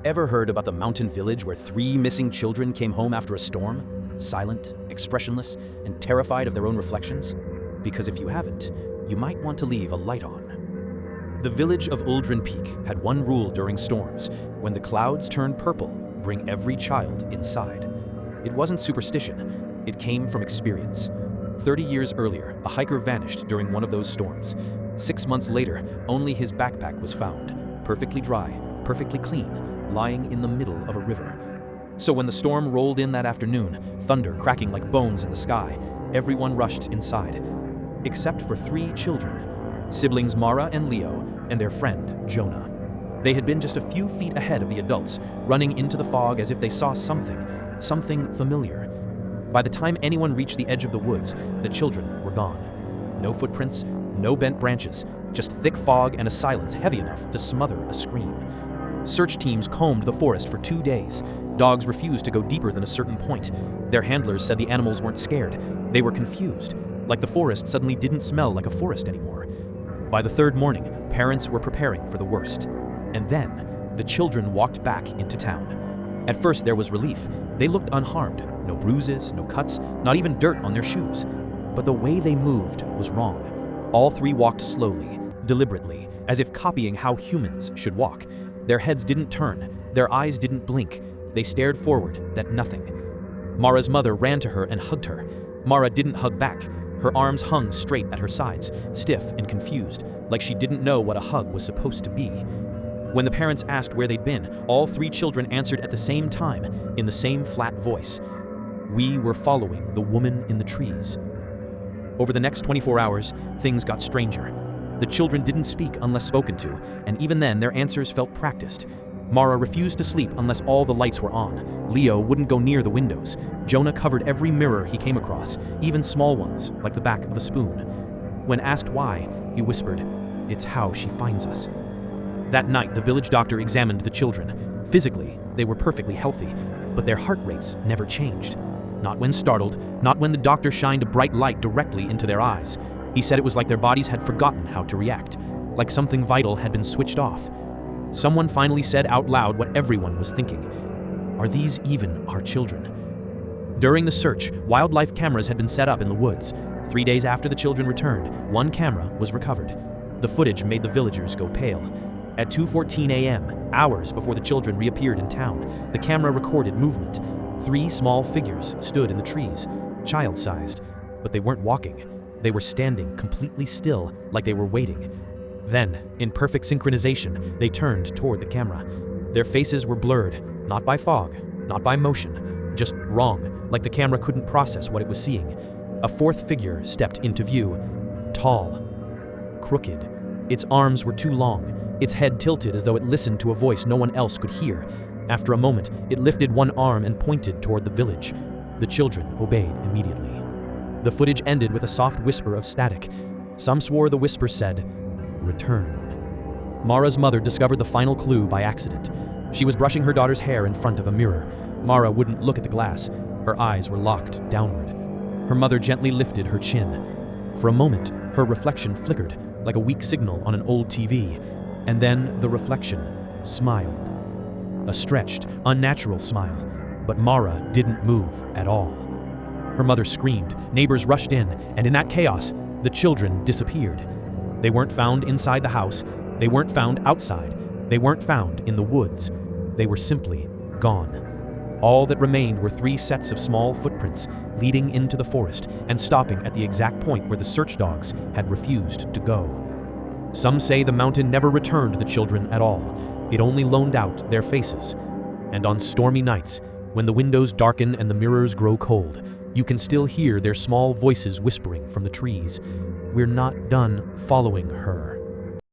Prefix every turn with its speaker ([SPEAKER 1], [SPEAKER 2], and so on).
[SPEAKER 1] Ever heard about the mountain village where 3 missing children came home after a storm? Silent, expressionless, and terrified of their own reflections? Because if you haven't, you might want to leave a light on. The village of Uldren Peak had one rule during storms: when the clouds turned purple, bring every child inside. It wasn't superstition, it came from experience. 30 years earlier, a hiker vanished during one of those storms. 6 months later, only his backpack was found, perfectly dry, perfectly clean, lying in the middle of a river. So when the storm rolled in that afternoon, thunder cracking like bones in the sky, everyone rushed inside, except for 3 children, siblings Mara and Leo, and their friend Jonah. They had been just a few feet ahead of the adults, running into the fog as if they saw something familiar. By the time anyone reached the edge of the woods, the children were gone. No footprints, no bent branches, just thick fog and a silence heavy enough to smother a scream. Search teams combed the forest for 2 days. Dogs refused to go deeper than a certain point. Their handlers said the animals weren't scared. They were confused, like the forest suddenly didn't smell like a forest anymore. By the 3rd morning, parents were preparing for the worst. And then, the children walked back into town. At first there was relief. They looked unharmed. No bruises, no cuts, not even dirt on their shoes. But the way they moved was wrong. All 3 walked slowly, deliberately, as if copying how humans should walk. Their heads didn't turn, their eyes didn't blink. They stared forward at nothing. Mara's mother ran to her and hugged her. Mara didn't hug back. Her arms hung straight at her sides, stiff and confused, like she didn't know what a hug was supposed to be. When the parents asked where they'd been, all 3 children answered at the same time, in the same flat voice. We were following the woman in the trees. Over the next 24 hours, things got stranger. The children didn't speak unless spoken to, and even then their answers felt practiced. Mara refused to sleep unless all the lights were on. Leo wouldn't go near the windows. Jonah covered every mirror he came across, even small ones, like the back of a spoon. When asked why, he whispered, "It's how she finds us." That night, the village doctor examined the children. Physically, they were perfectly healthy, but their heart rates never changed. Not when startled, not when the doctor shined a bright light directly into their eyes. He said it was like their bodies had forgotten how to react, like something vital had been switched off. Someone finally said out loud what everyone was thinking. Are these even our children? During the search, wildlife cameras had been set up in the woods. 3 days after the children returned, one camera was recovered. The footage made the villagers go pale. At 2:14 a.m., hours before the children reappeared in town, the camera recorded movement. 3 small figures stood in the trees, child-sized, but they weren't walking. They were standing completely still, like they were waiting. Then, in perfect synchronization, they turned toward the camera. Their faces were blurred, not by fog, not by motion, just wrong, like the camera couldn't process what it was seeing. A 4th figure stepped into view, tall, crooked. Its arms were too long, its head tilted as though it listened to a voice no one else could hear. After a moment, it lifted one arm and pointed toward the village. The children obeyed immediately. The footage ended with a soft whisper of static. Some swore the whisper said, "Return." Mara's mother discovered the final clue by accident. She was brushing her daughter's hair in front of a mirror. Mara wouldn't look at the glass. Her eyes were locked downward. Her mother gently lifted her chin. For a moment, her reflection flickered, like a weak signal on an old TV. And then the reflection smiled. A stretched, unnatural smile. But Mara didn't move at all. Her mother screamed, neighbors rushed in, and in that chaos, the children disappeared. They weren't found inside the house, they weren't found outside, they weren't found in the woods. They were simply gone. All that remained were 3 sets of small footprints leading into the forest and stopping at the exact point where the search dogs had refused to go. Some say the mountain never returned the children at all. It only loaned out their faces. And on stormy nights, when the windows darken and the mirrors grow cold, you can still hear their small voices whispering from the trees. We're not done following her.